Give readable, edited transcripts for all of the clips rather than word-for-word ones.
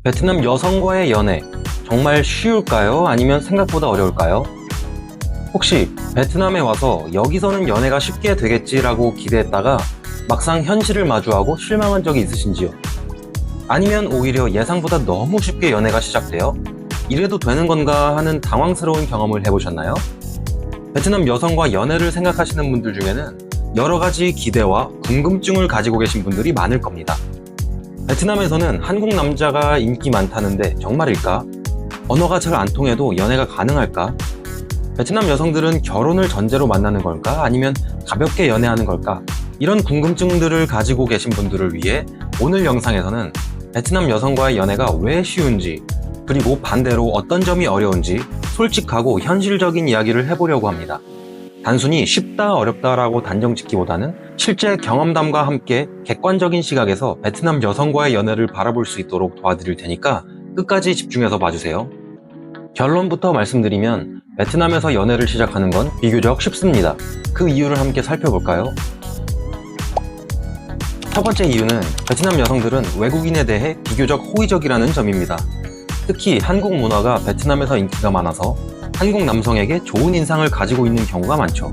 베트남 여성과의 연애, 정말 쉬울까요? 아니면 생각보다 어려울까요? 혹시 베트남에 와서 여기서는 연애가 쉽게 되겠지라고 기대했다가 막상 현실을 마주하고 실망한 적이 있으신지요? 아니면 오히려 예상보다 너무 쉽게 연애가 시작되어 이래도 되는 건가 하는 당황스러운 경험을 해보셨나요? 베트남 여성과 연애를 생각하시는 분들 중에는 여러 가지 기대와 궁금증을 가지고 계신 분들이 많을 겁니다. 베트남에서는 한국 남자가 인기 많다는데 정말일까? 언어가 잘 안 통해도 연애가 가능할까? 베트남 여성들은 결혼을 전제로 만나는 걸까? 아니면 가볍게 연애하는 걸까? 이런 궁금증들을 가지고 계신 분들을 위해 오늘 영상에서는 베트남 여성과의 연애가 왜 쉬운지, 그리고 반대로 어떤 점이 어려운지 솔직하고 현실적인 이야기를 해보려고 합니다. 단순히 쉽다 어렵다라고 단정 짓기보다는 실제 경험담과 함께 객관적인 시각에서 베트남 여성과의 연애를 바라볼 수 있도록 도와드릴 테니까 끝까지 집중해서 봐주세요. 결론부터 말씀드리면 베트남에서 연애를 시작하는 건 비교적 쉽습니다. 그 이유를 함께 살펴볼까요? 첫 번째 이유는 베트남 여성들은 외국인에 대해 비교적 호의적이라는 점입니다. 특히 한국 문화가 베트남에서 인기가 많아서 한국 남성에게 좋은 인상을 가지고 있는 경우가 많죠.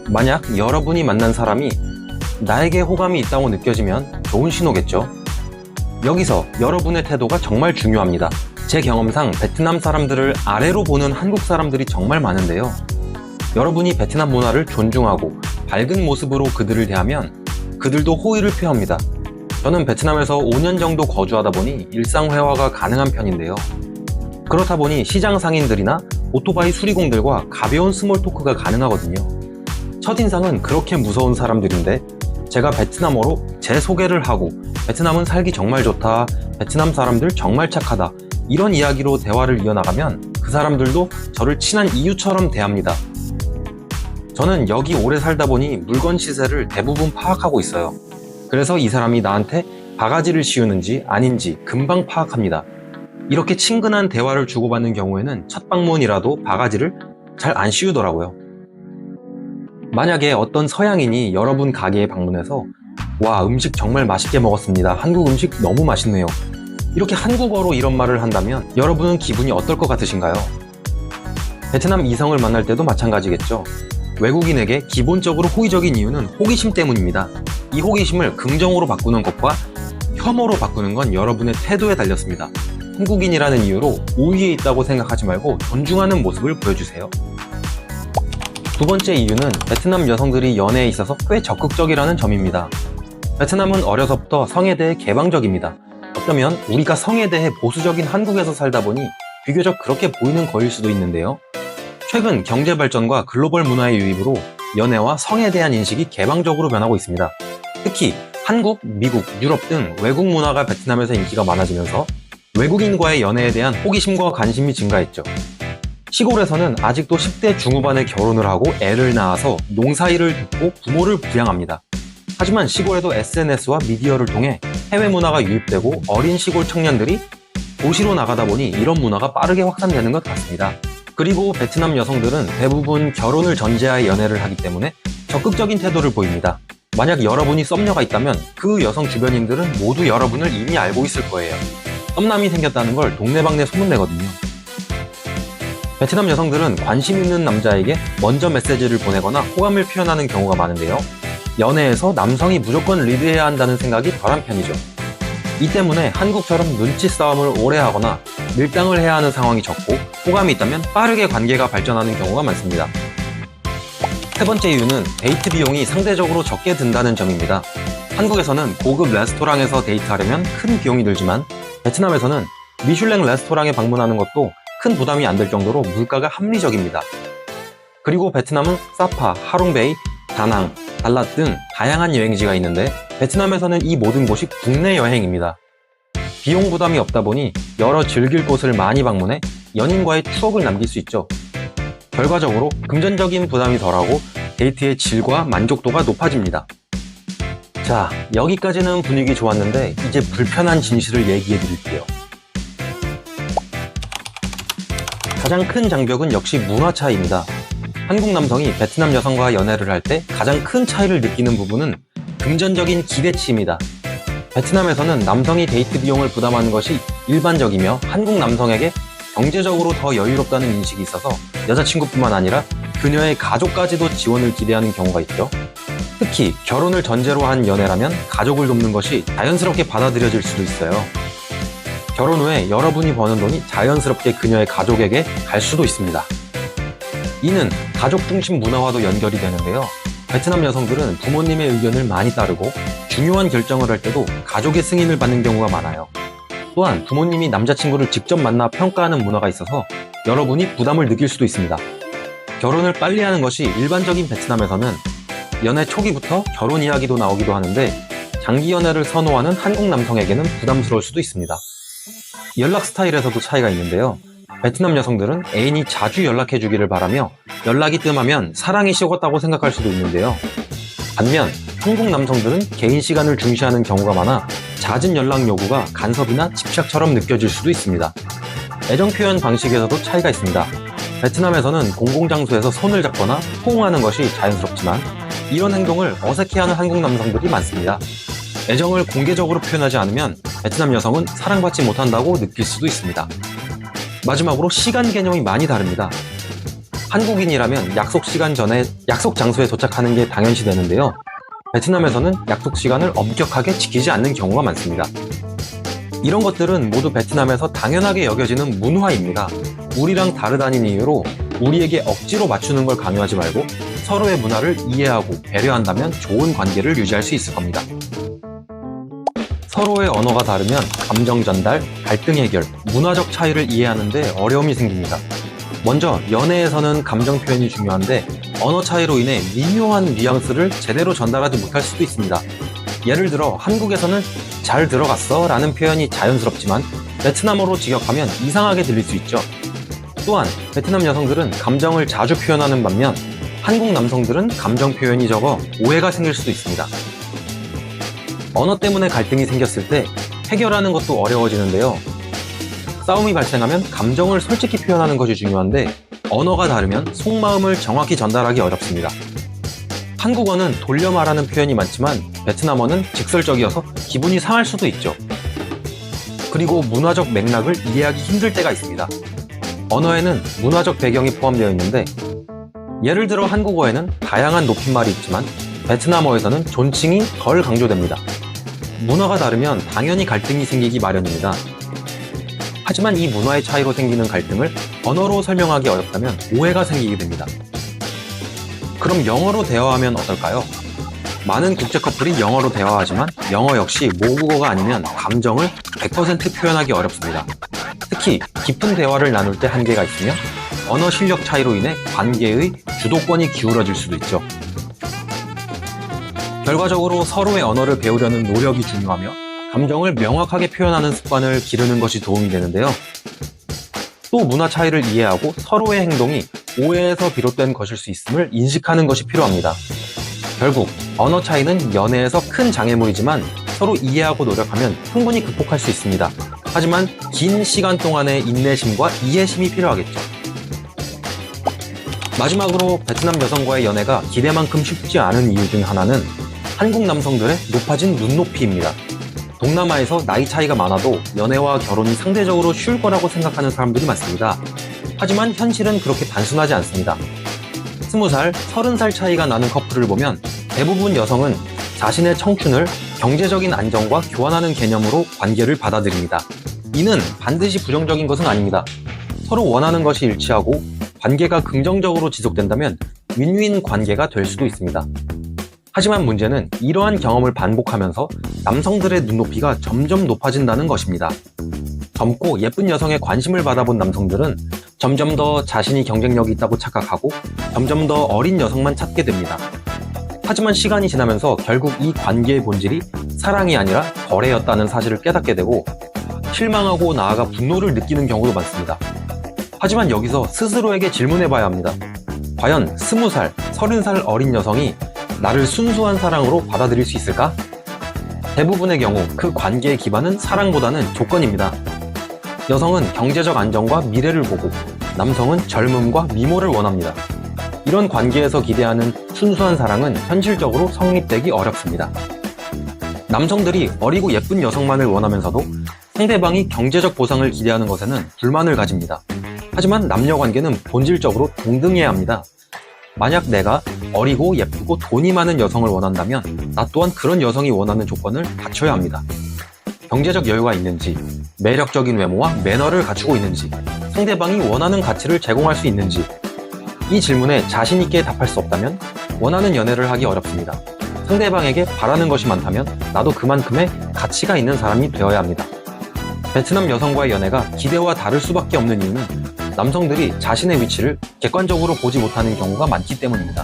만약 여러분이 만난 사람이 나에게 호감이 있다고 느껴지면 좋은 신호겠죠. 여기서 여러분의 태도가 정말 중요합니다. 제 경험상 베트남 사람들을 아래로 보는 한국 사람들이 정말 많은데요. 여러분이 베트남 문화를 존중하고 밝은 모습으로 그들을 대하면 그들도 호의를 표합니다. 저는 베트남에서 5년 정도 거주하다 보니 일상회화가 가능한 편인데요. 그렇다 보니 시장 상인들이나 오토바이 수리공들과 가벼운 스몰 토크가 가능하거든요. 첫인상은 그렇게 무서운 사람들인데 제가 베트남어로 제 소개를 하고 베트남은 살기 정말 좋다, 베트남 사람들 정말 착하다 이런 이야기로 대화를 이어나가면 그 사람들도 저를 친한 이웃처럼 대합니다. 저는 여기 오래 살다 보니 물건 시세를 대부분 파악하고 있어요. 그래서 이 사람이 나한테 바가지를 씌우는지 아닌지 금방 파악합니다. 이렇게 친근한 대화를 주고받는 경우에는 첫 방문이라도 바가지를 잘 안 씌우더라고요. 만약에 어떤 서양인이 여러분 가게에 방문해서 와, 음식 정말 맛있게 먹었습니다. 한국 음식 너무 맛있네요. 이렇게 한국어로 이런 말을 한다면 여러분은 기분이 어떨 것 같으신가요? 베트남 이성을 만날 때도 마찬가지겠죠. 외국인에게 기본적으로 호의적인 이유는 호기심 때문입니다. 이 호기심을 긍정으로 바꾸는 것과 혐오로 바꾸는 건 여러분의 태도에 달렸습니다. 한국인이라는 이유로 우위에 있다고 생각하지 말고 존중하는 모습을 보여주세요. 두 번째 이유는 베트남 여성들이 연애에 있어서 꽤 적극적이라는 점입니다. 베트남은 어려서부터 성에 대해 개방적입니다. 어쩌면 우리가 성에 대해 보수적인 한국에서 살다 보니 비교적 그렇게 보이는 거일 수도 있는데요. 최근 경제 발전과 글로벌 문화의 유입으로 연애와 성에 대한 인식이 개방적으로 변하고 있습니다. 특히 한국, 미국, 유럽 등 외국 문화가 베트남에서 인기가 많아지면서 외국인과의 연애에 대한 호기심과 관심이 증가했죠. 시골에서는 아직도 10대 중후반에 결혼을 하고 애를 낳아서 농사일을 돕고 부모를 부양합니다. 하지만 시골에도 SNS와 미디어를 통해 해외 문화가 유입되고 어린 시골 청년들이 도시로 나가다 보니 이런 문화가 빠르게 확산되는 것 같습니다. 그리고 베트남 여성들은 대부분 결혼을 전제하에 연애를 하기 때문에 적극적인 태도를 보입니다. 만약 여러분이 썸녀가 있다면 그 여성 주변인들은 모두 여러분을 이미 알고 있을 거예요. 썸남이 생겼다는 걸 동네방네 소문내거든요. 베트남 여성들은 관심 있는 남자에게 먼저 메시지를 보내거나 호감을 표현하는 경우가 많은데요. 연애에서 남성이 무조건 리드해야 한다는 생각이 덜한 편이죠. 이 때문에 한국처럼 눈치 싸움을 오래 하거나 밀당을 해야 하는 상황이 적고 호감이 있다면 빠르게 관계가 발전하는 경우가 많습니다. 세 번째 이유는 데이트 비용이 상대적으로 적게 든다는 점입니다. 한국에서는 고급 레스토랑에서 데이트하려면 큰 비용이 들지만 베트남에서는 미슐랭 레스토랑에 방문하는 것도 큰 부담이 안 될 정도로 물가가 합리적입니다. 그리고 베트남은 사파, 하롱베이, 다낭, 달랏 등 다양한 여행지가 있는데 베트남에서는 이 모든 곳이 국내 여행입니다. 비용 부담이 없다 보니 여러 즐길 곳을 많이 방문해 연인과의 추억을 남길 수 있죠. 결과적으로 금전적인 부담이 덜하고 데이트의 질과 만족도가 높아집니다. 자, 여기까지는 분위기 좋았는데 이제 불편한 진실을 얘기해 드릴게요. 가장 큰 장벽은 역시 문화 차이입니다. 한국 남성이 베트남 여성과 연애를 할 때 가장 큰 차이를 느끼는 부분은 금전적인 기대치입니다. 베트남에서는 남성이 데이트 비용을 부담하는 것이 일반적이며 한국 남성에게 경제적으로 더 여유롭다는 인식이 있어서 여자친구뿐만 아니라 그녀의 가족까지도 지원을 기대하는 경우가 있죠. 특히 결혼을 전제로 한 연애라면 가족을 돕는 것이 자연스럽게 받아들여질 수도 있어요. 결혼 후에 여러분이 버는 돈이 자연스럽게 그녀의 가족에게 갈 수도 있습니다. 이는 가족 중심 문화와도 연결이 되는데요. 베트남 여성들은 부모님의 의견을 많이 따르고 중요한 결정을 할 때도 가족의 승인을 받는 경우가 많아요. 또한 부모님이 남자친구를 직접 만나 평가하는 문화가 있어서 여러분이 부담을 느낄 수도 있습니다. 결혼을 빨리 하는 것이 일반적인 베트남에서는 연애 초기부터 결혼 이야기도 나오기도 하는데 장기 연애를 선호하는 한국 남성에게는 부담스러울 수도 있습니다. 연락 스타일에서도 차이가 있는데요. 베트남 여성들은 애인이 자주 연락해주기를 바라며 연락이 뜸하면 사랑이 식었다고 생각할 수도 있는데요. 반면 한국 남성들은 개인 시간을 중시하는 경우가 많아 잦은 연락 요구가 간섭이나 집착처럼 느껴질 수도 있습니다. 애정 표현 방식에서도 차이가 있습니다. 베트남에서는 공공장소에서 손을 잡거나 포옹하는 것이 자연스럽지만 이런 행동을 어색해하는 한국 남성들이 많습니다. 애정을 공개적으로 표현하지 않으면 베트남 여성은 사랑받지 못한다고 느낄 수도 있습니다. 마지막으로 시간 개념이 많이 다릅니다. 한국인이라면 약속 시간 전에 약속 장소에 도착하는 게 당연시 되는데요. 베트남에서는 약속 시간을 엄격하게 지키지 않는 경우가 많습니다. 이런 것들은 모두 베트남에서 당연하게 여겨지는 문화입니다. 우리랑 다르다는 이유로 우리에게 억지로 맞추는 걸 강요하지 말고 서로의 문화를 이해하고 배려한다면 좋은 관계를 유지할 수 있을 겁니다. 서로의 언어가 다르면 감정 전달, 갈등 해결, 문화적 차이를 이해하는 데 어려움이 생깁니다. 먼저 연애에서는 감정 표현이 중요한데 언어 차이로 인해 미묘한 뉘앙스를 제대로 전달하지 못할 수도 있습니다. 예를 들어 한국에서는 잘 들어갔어 라는 표현이 자연스럽지만 베트남어로 직역하면 이상하게 들릴 수 있죠. 또한 베트남 여성들은 감정을 자주 표현하는 반면 한국 남성들은 감정 표현이 적어 오해가 생길 수도 있습니다. 언어 때문에 갈등이 생겼을 때 해결하는 것도 어려워지는데요. 싸움이 발생하면 감정을 솔직히 표현하는 것이 중요한데 언어가 다르면 속마음을 정확히 전달하기 어렵습니다. 한국어는 돌려 말하는 표현이 많지만 베트남어는 직설적이어서 기분이 상할 수도 있죠. 그리고 문화적 맥락을 이해하기 힘들 때가 있습니다. 언어에는 문화적 배경이 포함되어 있는데 예를 들어 한국어에는 다양한 높임말이 있지만 베트남어에서는 존칭이 덜 강조됩니다. 문화가 다르면 당연히 갈등이 생기기 마련입니다. 하지만 이 문화의 차이로 생기는 갈등을 언어로 설명하기 어렵다면 오해가 생기게 됩니다. 그럼 영어로 대화하면 어떨까요? 많은 국제 커플이 영어로 대화하지만 영어 역시 모국어가 아니면 감정을 100% 표현하기 어렵습니다. 특히 깊은 대화를 나눌 때 한계가 있으며 언어 실력 차이로 인해 관계의 주도권이 기울어질 수도 있죠. 결과적으로 서로의 언어를 배우려는 노력이 중요하며 감정을 명확하게 표현하는 습관을 기르는 것이 도움이 되는데요. 또 문화 차이를 이해하고 서로의 행동이 오해에서 비롯된 것일 수 있음을 인식하는 것이 필요합니다. 결국 언어 차이는 연애에서 큰 장애물이지만 서로 이해하고 노력하면 충분히 극복할 수 있습니다. 하지만 긴 시간 동안의 인내심과 이해심이 필요하겠죠. 마지막으로 베트남 여성과의 연애가 기대만큼 쉽지 않은 이유 중 하나는 한국 남성들의 높아진 눈높이입니다. 동남아에서 나이 차이가 많아도 연애와 결혼이 상대적으로 쉬울 거라고 생각하는 사람들이 많습니다. 하지만 현실은 그렇게 단순하지 않습니다. 20살, 30살 차이가 나는 커플을 보면 대부분 여성은 자신의 청춘을 경제적인 안정과 교환하는 개념으로 관계를 받아들입니다. 이는 반드시 부정적인 것은 아닙니다. 서로 원하는 것이 일치하고 관계가 긍정적으로 지속된다면 윈윈 관계가 될 수도 있습니다. 하지만 문제는 이러한 경험을 반복하면서 남성들의 눈높이가 점점 높아진다는 것입니다. 젊고 예쁜 여성에 관심을 받아본 남성들은 점점 더 자신이 경쟁력이 있다고 착각하고 점점 더 어린 여성만 찾게 됩니다. 하지만 시간이 지나면서 결국 이 관계의 본질이 사랑이 아니라 거래였다는 사실을 깨닫게 되고 실망하고 나아가 분노를 느끼는 경우도 많습니다. 하지만 여기서 스스로에게 질문해봐야 합니다. 과연 20살, 30살 어린 여성이 나를 순수한 사랑으로 받아들일 수 있을까? 대부분의 경우 그 관계의 기반은 사랑보다는 조건입니다. 여성은 경제적 안정과 미래를 보고 남성은 젊음과 미모를 원합니다. 이런 관계에서 기대하는 순수한 사랑은 현실적으로 성립되기 어렵습니다. 남성들이 어리고 예쁜 여성만을 원하면서도 상대방이 경제적 보상을 기대하는 것에는 불만을 가집니다. 하지만 남녀 관계는 본질적으로 동등해야 합니다. 만약 내가 어리고 예쁘고 돈이 많은 여성을 원한다면 나 또한 그런 여성이 원하는 조건을 갖춰야 합니다. 경제적 여유가 있는지, 매력적인 외모와 매너를 갖추고 있는지, 상대방이 원하는 가치를 제공할 수 있는지, 이 질문에 자신 있게 답할 수 없다면 원하는 연애를 하기 어렵습니다. 상대방에게 바라는 것이 많다면 나도 그만큼의 가치가 있는 사람이 되어야 합니다. 베트남 여성과의 연애가 기대와 다를 수밖에 없는 이유는 남성들이 자신의 위치를 객관적으로 보지 못하는 경우가 많기 때문입니다.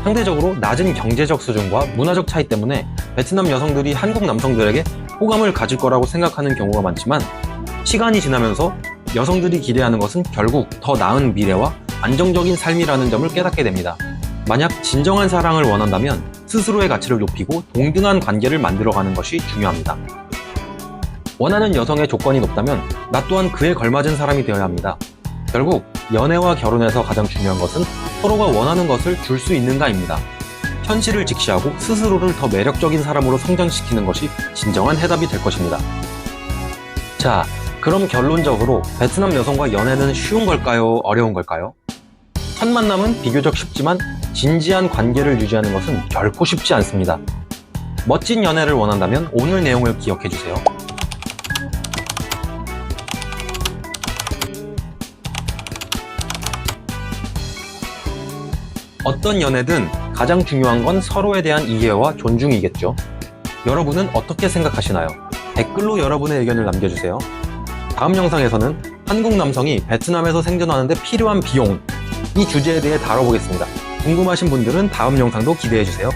상대적으로 낮은 경제적 수준과 문화적 차이 때문에 베트남 여성들이 한국 남성들에게 호감을 가질 거라고 생각하는 경우가 많지만 시간이 지나면서 여성들이 기대하는 것은 결국 더 나은 미래와 안정적인 삶이라는 점을 깨닫게 됩니다. 만약 진정한 사랑을 원한다면 스스로의 가치를 높이고 동등한 관계를 만들어가는 것이 중요합니다. 원하는 여성의 조건이 높다면 나 또한 그에 걸맞은 사람이 되어야 합니다. 결국 연애와 결혼에서 가장 중요한 것은 서로가 원하는 것을 줄 수 있는가입니다. 현실을 직시하고 스스로를 더 매력적인 사람으로 성장시키는 것이 진정한 해답이 될 것입니다. 자, 그럼 결론적으로 베트남 여성과 연애는 쉬운 걸까요? 어려운 걸까요? 첫 만남은 비교적 쉽지만 진지한 관계를 유지하는 것은 결코 쉽지 않습니다. 멋진 연애를 원한다면 오늘 내용을 기억해주세요. 어떤 연애든 가장 중요한 건 서로에 대한 이해와 존중이겠죠. 여러분은 어떻게 생각하시나요? 댓글로 여러분의 의견을 남겨주세요. 다음 영상에서는 한국 남성이 베트남에서 생존하는데 필요한 비용, 이 주제에 대해 다뤄보겠습니다. 궁금하신 분들은 다음 영상도 기대해주세요.